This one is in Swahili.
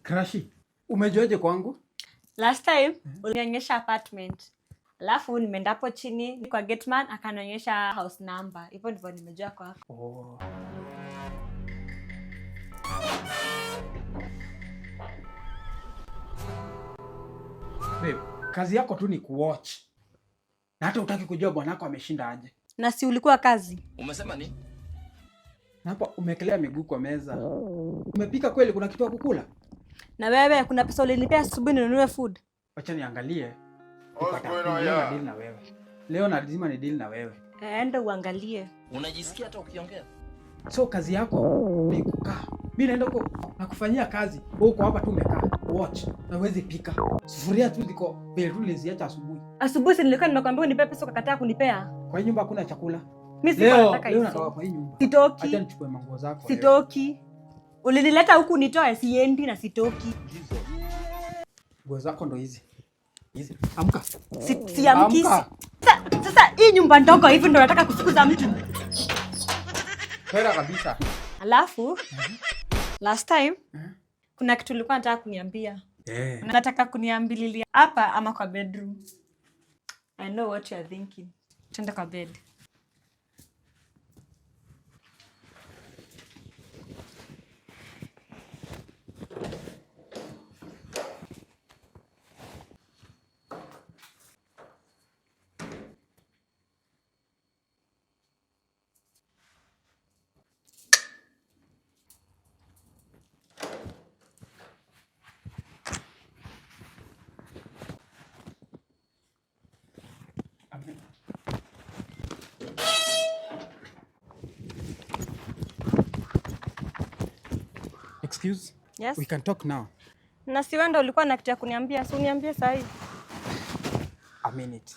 Krashi, umejuaje kwangu? Last time ulinionyesha apartment. Alafu nimeenda hapo chini kwa gateman akanionyesha house number. Hivyo ndivyo nimejua kwako. Oh. Babe, kazi yako tu ni kuwatch. Na hata hutaki kujua bwanako ameshinda aje. Na si ulikuwa kazi? Umesema nini? Na hapa umekelea miguu kwa meza. Umepika kweli, kuna kitu ya kukula? Na wewe kuna pesa ulinipea asubuhi ninunue food? Acha niangalie. Deal na wewe. Leo lazima ni deal na wewe. Enda uangalie. Unajisikia hata ukiongea? So kazi yako ni kukaa. Mimi naenda huko na kufanyia kazi. Wewe uko hapa tu umekaa. Watch. Na huwezi pika. Sufuria tu ziko vile ziacha asubuhi. Asubuhi nilikuwa nimekwambia unipe pesa ukakataa kunipea. Kwa hii nyumba hakuna chakula. Mimi siko nataka hizo. Leo natoka kwa hii nyumba. Sitoki. Acha nichukue manguo zako. Sitoki. Ulinileta huku nitoe, siendi na sitoki. Nguo zako ndo hizi. Hizi. Amka. Siamki. Sasa hii nyumba ndogo hivi ndo nataka kufukuza mtu. Kwenda kabisa. Alafu last time kuna kitu ulikuwa nataka kuniambia. Nataka kuniambililia hapa ama kwa bedroom. I know what you are thinking. Twende kwa bed. Excuse? Yes. We can talk now. Na si wewe ndo ulikuwa na kitu ya kuniambia, si uniambie sasa hivi. A minute.